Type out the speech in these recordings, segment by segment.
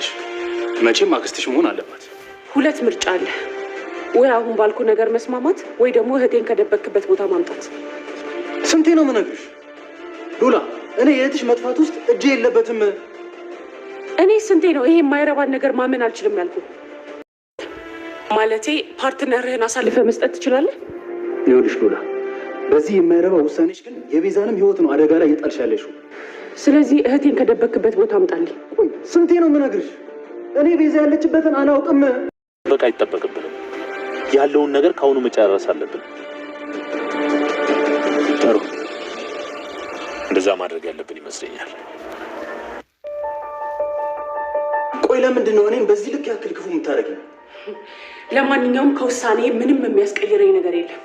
ይሻልሽ። መቼም አክስትሽ መሆን አለባት። ሁለት ምርጫ አለ። ወይ አሁን ባልኩ ነገር መስማማት ወይ ደግሞ እህቴን ከደበክበት ቦታ ማምጣት። ስንቴ ነው የምነግርሽ ሉላ፣ እኔ የእህትሽ መጥፋት ውስጥ እጄ የለበትም። እኔ ስንቴ ነው ይሄ የማይረባን ነገር ማመን አልችልም ያልኩ። ማለቴ ፓርትነርህን አሳልፈ መስጠት ትችላለህ? ይኸውልሽ ሉላ፣ በዚህ የማይረባ ውሳኔሽ ግን የቤዛንም ህይወት ነው አደጋ ላይ እየጣልሽ ያለሽው። ስለዚህ እህቴን ከደበክበት ቦታ አምጣልኝ። ስንቴ ነው የምነግርሽ? እኔ ቤዛ ያለችበትን አላውቅም። በቃ አይጠበቅብንም። ያለውን ነገር ከአሁኑ መጨረስ አለብን። ጥሩ፣ እንደዛ ማድረግ ያለብን ይመስለኛል። ቆይ ለምንድን ነው እኔን በዚህ ልክ ያክል ክፉ የምታደርጊው? ለማንኛውም ከውሳኔ ምንም የሚያስቀይረኝ ነገር የለም።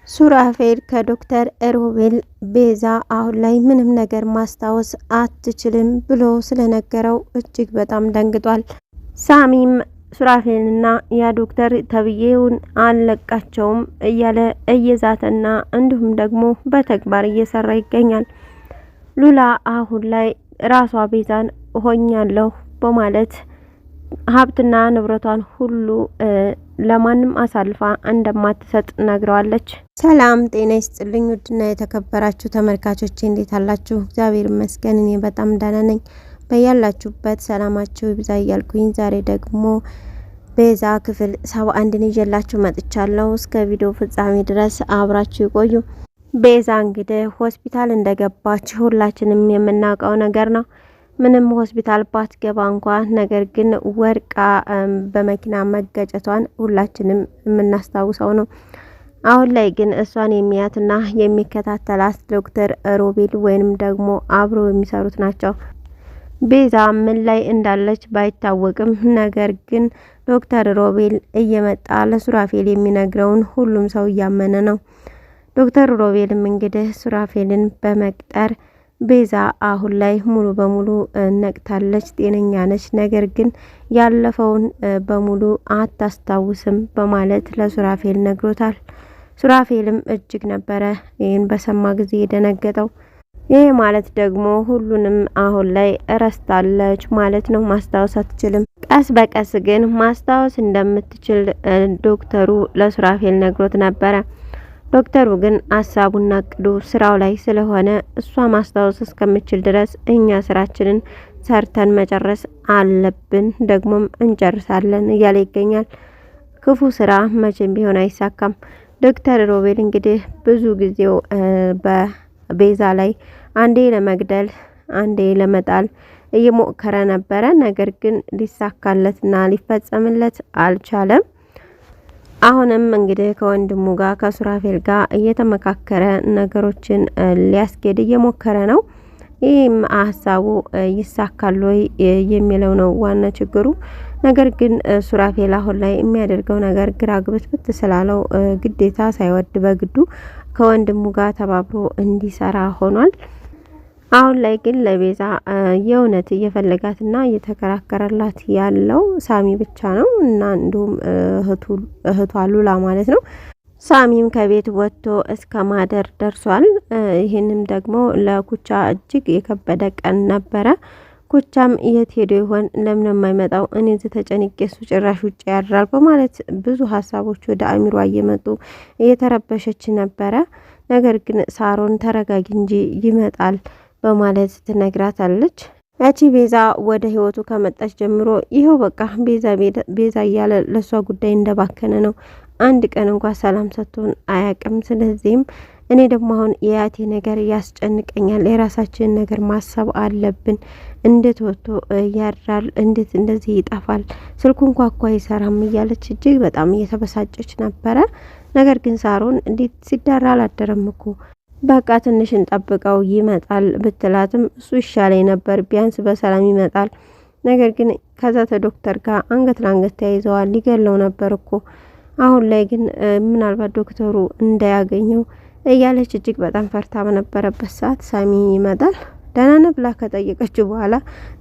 ሱራፌል ከዶክተር ሮቤል ቤዛ አሁን ላይ ምንም ነገር ማስታወስ አትችልም ብሎ ስለነገረው እጅግ በጣም ደንግጧል። ሳሚም ሱራፌልና ያ ዶክተር ተብዬውን አለቃቸውም እያለ እየዛተና እንዲሁም ደግሞ በተግባር እየሰራ ይገኛል። ሉላ አሁን ላይ ራሷ ቤዛን ሆኛለሁ በማለት ሀብትና ንብረቷን ሁሉ ለማንም አሳልፋ እንደማትሰጥ ነግረዋለች። ሰላም ጤና ይስጥልኝ ውድና የተከበራችሁ ተመልካቾቼ እንዴት አላችሁ? እግዚአብሔር ይመስገን እኔ በጣም ደህና ነኝ። በያላችሁበት ሰላማችሁ ይብዛ እያልኩኝ ዛሬ ደግሞ ቤዛ ክፍል 71ን ይዤላችሁ መጥቻለሁ። እስከ ቪዲዮ ፍጻሜ ድረስ አብራችሁ ይቆዩ። ቤዛ እንግዲህ ሆስፒታል እንደገባች ሁላችንም የምናውቀው ነገር ነው። ምንም ሆስፒታል ባትገባ እንኳን ነገር ግን ወርቃ በመኪና መገጨቷን ሁላችንም የምናስታውሰው ነው። አሁን ላይ ግን እሷን የሚያትና የሚከታተላት ዶክተር ሮቤል ወይንም ደግሞ አብሮ የሚሰሩት ናቸው። ቤዛ ምን ላይ እንዳለች ባይታወቅም ነገር ግን ዶክተር ሮቤል እየመጣ ለሱራፌል የሚነግረውን ሁሉም ሰው እያመነ ነው። ዶክተር ሮቤልም እንግዲህ ሱራፌልን በመቅጠር ቤዛ አሁን ላይ ሙሉ በሙሉ ነቅታለች፣ ጤነኛ ነች፣ ነገር ግን ያለፈውን በሙሉ አታስታውስም በማለት ለሱራፌል ነግሮታል። ሱራፌልም እጅግ ነበረ ይህን በሰማ ጊዜ የደነገጠው። ይህ ማለት ደግሞ ሁሉንም አሁን ላይ እረስታለች ማለት ነው። ማስታወስ አትችልም። ቀስ በቀስ ግን ማስታወስ እንደምትችል ዶክተሩ ለሱራፌል ነግሮት ነበረ። ዶክተሩ ግን ሀሳቡና እቅዱ ስራው ላይ ስለሆነ እሷ ማስታወስ እስከምችል ድረስ እኛ ስራችንን ሰርተን መጨረስ አለብን፣ ደግሞም እንጨርሳለን እያለ ይገኛል። ክፉ ስራ መቼም ቢሆን አይሳካም። ዶክተር ሮቤል እንግዲህ ብዙ ጊዜው በቤዛ ላይ አንዴ ለመግደል አንዴ ለመጣል እየሞከረ ነበረ። ነገር ግን ሊሳካለትና ሊፈጸምለት አልቻለም። አሁንም እንግዲህ ከወንድሙ ጋር ከሱራፌል ጋር እየተመካከረ ነገሮችን ሊያስኬድ እየሞከረ ነው። ይህም ሀሳቡ ይሳካል ወይ የሚለው ነው ዋና ችግሩ። ነገር ግን ሱራፌል አሁን ላይ የሚያደርገው ነገር ግራ ግብት ስላለው ግዴታ ሳይወድ በግዱ ከወንድሙ ጋር ተባብሮ እንዲሰራ ሆኗል። አሁን ላይ ግን ለቤዛ የእውነት እየፈለጋትና እየተከራከረላት ያለው ሳሚ ብቻ ነው እና እንዲሁም እህቷ ሉላ ማለት ነው። ሳሚም ከቤት ወጥቶ እስከ ማደር ደርሷል። ይህንም ደግሞ ለኩቻ እጅግ የከበደ ቀን ነበረ። ኩቻም የት ሄዶ ይሆን ለምን የማይመጣው እኔ ተጨንቄ እሱ ጭራሽ ውጭ ያድራል በማለት ብዙ ሀሳቦች ወደ አሚሯ እየመጡ እየተረበሸች ነበረ። ነገር ግን ሳሮን ተረጋጊ እንጂ ይመጣል በማለት ትነግራታለች። ያቺ ቤዛ ወደ ህይወቱ ከመጣች ጀምሮ ይሄው በቃ ቤዛ እያለ ለሷ ጉዳይ እንደባከነ ነው። አንድ ቀን እንኳን ሰላም ሰጥቶን አያውቅም። ስለዚህም እኔ ደግሞ አሁን የያቴ ነገር ያስጨንቀኛል። የራሳችንን ነገር ማሰብ አለብን። እንዴት ወጥቶ ያድራል? እንዴት እንደዚህ ይጠፋል? ስልኩ እንኳን አይሰራም እያለች እጅግ በጣም እየተበሳጨች ነበረ። ነገር ግን ሳሮን እንዴት ሲዳራ አላደረም እኮ በቃ ትንሽ እንጠብቀው ይመጣል ብትላትም እሱ ይሻለኝ ነበር፣ ቢያንስ በሰላም ይመጣል። ነገር ግን ከዛ ዶክተር ጋር አንገት ለአንገት ተያይዘዋል፣ ሊገለው ነበር እኮ። አሁን ላይ ግን ምናልባት ዶክተሩ እንዳያገኘው እያለች እጅግ በጣም ፈርታ በነበረበት ሰዓት ሳሚ ይመጣል። ደህና ነህ ብላ ከጠየቀችው በኋላ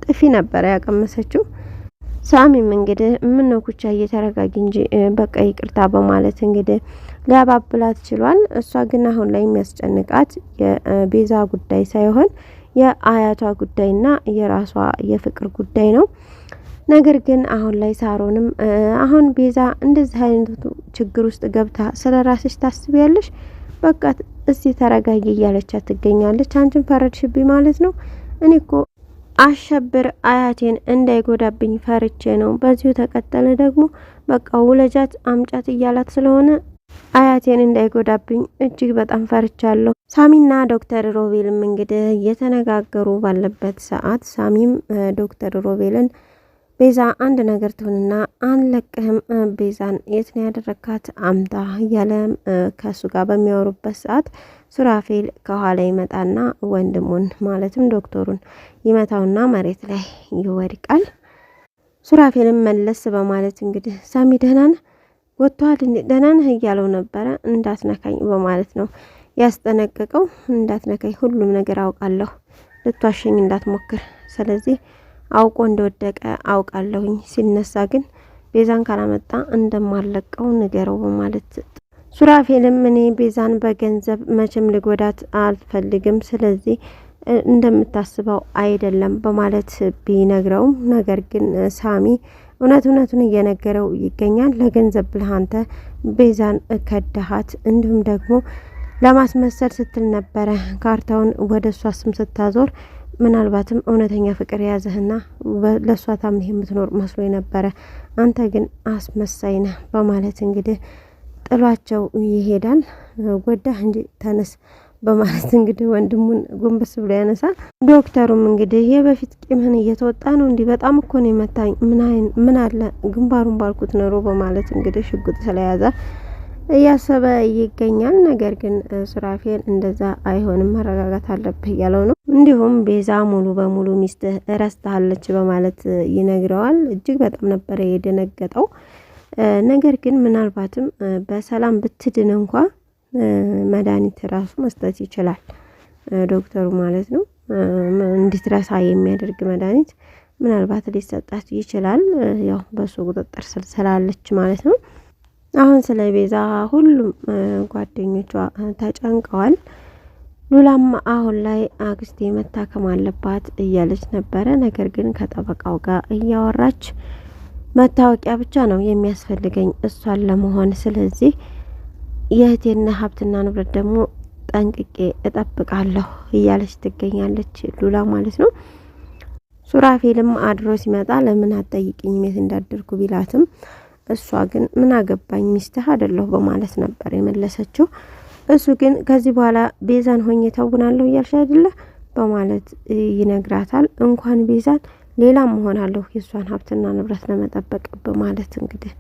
ጥፊ ነበር ያቀመሰችው። ሳሚም እንግዲህ ምን ኩቻ እየተረጋጊ እንጂ በቃ ይቅርታ በማለት እንግዲህ ሊያባብላት ችሏል። እሷ ግን አሁን ላይ የሚያስጨንቃት የቤዛ ጉዳይ ሳይሆን የአያቷ ጉዳይና የራሷ የፍቅር ጉዳይ ነው። ነገር ግን አሁን ላይ ሳሮንም አሁን ቤዛ እንደዚህ አይነቱ ችግር ውስጥ ገብታ ስለ ራስሽ ታስቢያለሽ? በቃ እስቲ ተረጋጊ እያለቻት ትገኛለች። አንቺን ፈረድሽብኝ ማለት ነው? እኔ እኮ አሸብር አያቴን እንዳይጎዳብኝ ፈርቼ ነው። በዚሁ ተቀጠለ ደግሞ በቃ ውለጃት አምጫት እያላት ስለሆነ አያቴን እንዳይጎዳብኝ እጅግ በጣም ፈርቻለሁ። ሳሚና ዶክተር ሮቤልም እንግዲህ እየተነጋገሩ ባለበት ሰዓት ሳሚም ዶክተር ሮቤልን ቤዛ አንድ ነገር ትሆንና አንለቅህም፣ ቤዛን የት ነው ያደረካት አምጣ እያለ ከሱ ጋር በሚያወሩበት ሰዓት ሱራፌል ከኋላ ይመጣና ወንድሙን ማለትም ዶክተሩን ይመታውና መሬት ላይ ይወድቃል። ሱራፌልም መለስ በማለት እንግዲህ ሳሚ ደህና ነህ ወጥቷል እንዴ ደህና ነህ እያለው ነበረ። እንዳትነካኝ በማለት ነው ያስጠነቀቀው። እንዳትነካኝ ሁሉም ነገር አውቃለሁ፣ ልትዋሸኝ እንዳትሞክር፣ ስለዚህ አውቆ እንደወደቀ አውቃለሁኝ፣ ሲነሳ ግን ቤዛን ካላመጣ እንደማለቀው ንገረው በማለት ሱራፌልም እኔ ቤዛን በገንዘብ መቼም ልጎዳት አልፈልግም፣ ስለዚህ እንደምታስበው አይደለም በማለት ቢነግረውም ነገር ግን ሳሚ እውነቱን እየነገረው ይገኛል። ለገንዘብ ብለህ አንተ ቤዛን ከዳሃት፣ እንዲሁም ደግሞ ለማስመሰል ስትል ነበረ ካርታውን ወደ እሷ ስም ስታዞር ምናልባትም እውነተኛ ፍቅር የያዘህና ለእሷ ታምነህ የምትኖር መስሎ ነበረ፣ አንተ ግን አስመሳይ ነህ በማለት እንግዲህ ጥሏቸው ይሄዳል። ጎዳህ እንጂ ተነስ በማለት እንግዲህ ወንድሙን ጎንበስ ብሎ ያነሳል። ዶክተሩም እንግዲህ የበፊት ቂምህን እየተወጣ ነው፣ እንዲህ በጣም እኮ ነው የመታኝ፣ ምን አለ ግንባሩን ባልኩት ኖሮ በማለት እንግዲህ ሽጉጥ ስለያዘ እያሰበ ይገኛል። ነገር ግን ሱራፌል እንደዛ አይሆንም መረጋጋት አለብህ እያለው ነው። እንዲሁም ቤዛ ሙሉ በሙሉ ሚስትህ ረስታለች በማለት ይነግረዋል። እጅግ በጣም ነበረ የደነገጠው። ነገር ግን ምናልባትም በሰላም ብትድን እንኳ መድኃኒት ራሱ መስጠት ይችላል ዶክተሩ ማለት ነው። እንድትረሳ የሚያደርግ መድኃኒት ምናልባት ሊሰጣት ይችላል። ያው በሱ ቁጥጥር ስር ስላለች ማለት ነው። አሁን ስለ ቤዛ ሁሉም ጓደኞቿ ተጨንቀዋል። ሉላም አሁን ላይ አክስቴ መታከም አለባት እያለች ነበረ። ነገር ግን ከጠበቃው ጋር እያወራች መታወቂያ ብቻ ነው የሚያስፈልገኝ እሷን ለመሆን፣ ስለዚህ የእህቴና ሀብትና ንብረት ደግሞ ጠንቅቄ እጠብቃለሁ እያለች ትገኛለች ሉላ ማለት ነው። ሱራፌልም አድሮ ሲመጣ ለምን አትጠይቅኝ የት እንዳደርኩ ቢላትም እሷ ግን ምን አገባኝ ሚስትህ አይደለሁ በማለት ነበር የመለሰችው። እሱ ግን ከዚህ በኋላ ቤዛን ሆኜ ተውናለሁ እያልሽ አይደለ በማለት ይነግራታል። እንኳን ቤዛን ሌላም ሆናለሁ የሷን ሀብትና ንብረት ለመጠበቅ በማለት እንግዲህ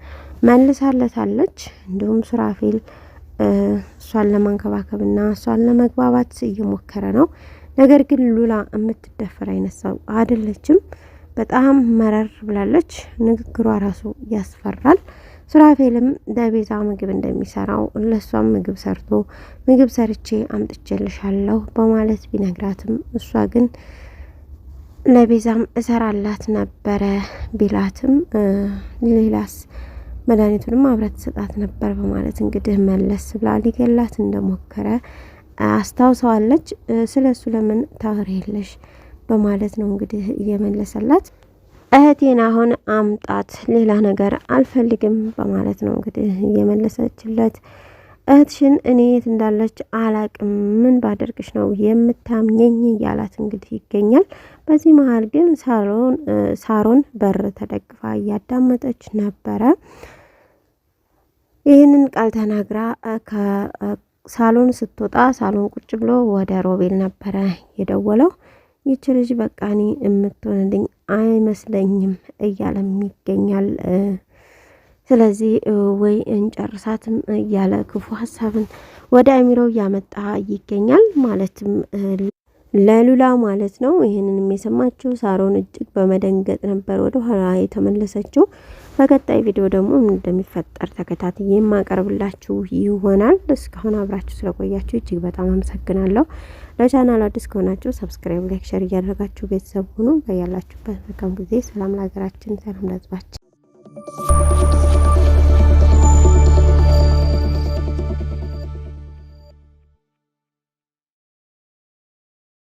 መልሳለታለች። እንዲሁም ሱራፌል እሷን ለማንከባከብና እሷን ለመግባባት እየሞከረ ነው። ነገር ግን ሉላ የምትደፈር አይነት ሰው አይደለችም። በጣም መረር ብላለች። ንግግሯ ራሱ ያስፈራል። ሱራፌልም ለቤዛ ምግብ እንደሚሰራው ለሷም ምግብ ሰርቶ ምግብ ሰርቼ አምጥቼልሻለሁ በማለት ቢነግራትም እሷ ግን ለቤዛም እሰራላት ነበረ ቢላትም ሌላስ መድኃኒቱንም አብረት ሰጣት ነበር በማለት እንግዲህ መለስ ብላ ሊገላት እንደሞከረ አስታውሰዋለች። ስለሱ ለምን ታወሪያለሽ በማለት ነው እንግዲህ እየመለሰላት። እህቴን አሁን አምጣት ሌላ ነገር አልፈልግም በማለት ነው እንግዲህ እየመለሰችለት። እህትሽን እኔ የት እንዳለች አላቅም፣ ምን ባደርግሽ ነው የምታምኘኝ እያላት እንግዲህ ይገኛል። በዚህ መሀል ግን ሳሮን በር ተደግፋ እያዳመጠች ነበረ። ይህንን ቃል ተናግራ ከሳሎን ስትወጣ ሳሎን ቁጭ ብሎ ወደ ሮቤል ነበረ የደወለው። ይች ልጅ በቃ እኔ የምትሆንልኝ አይመስለኝም እያለም ይገኛል። ስለዚህ ወይ እንጨርሳትም እያለ ክፉ ሀሳብን ወደ አእምሮ እያመጣ ይገኛል። ማለትም ለሉላ ማለት ነው። ይህንንም የሰማችው ሳሮን እጅግ በመደንገጥ ነበር ወደ ኋላ የተመለሰችው። በቀጣይ ቪዲዮ ደግሞ ምን እንደሚፈጠር ተከታትዬ የማቀርብላችሁ ይሆናል። እስካሁን አብራችሁ ስለቆያችሁ እጅግ በጣም አመሰግናለሁ። ለቻናል አዲስ ከሆናችሁ ሰብስክራይብ፣ ላይክ፣ ሼር እያደረጋችሁ ቤተሰብ ሁኑ። በያላችሁበት መልካም ጊዜ። ሰላም ለሀገራችን፣ ሰላም ለሕዝባችን።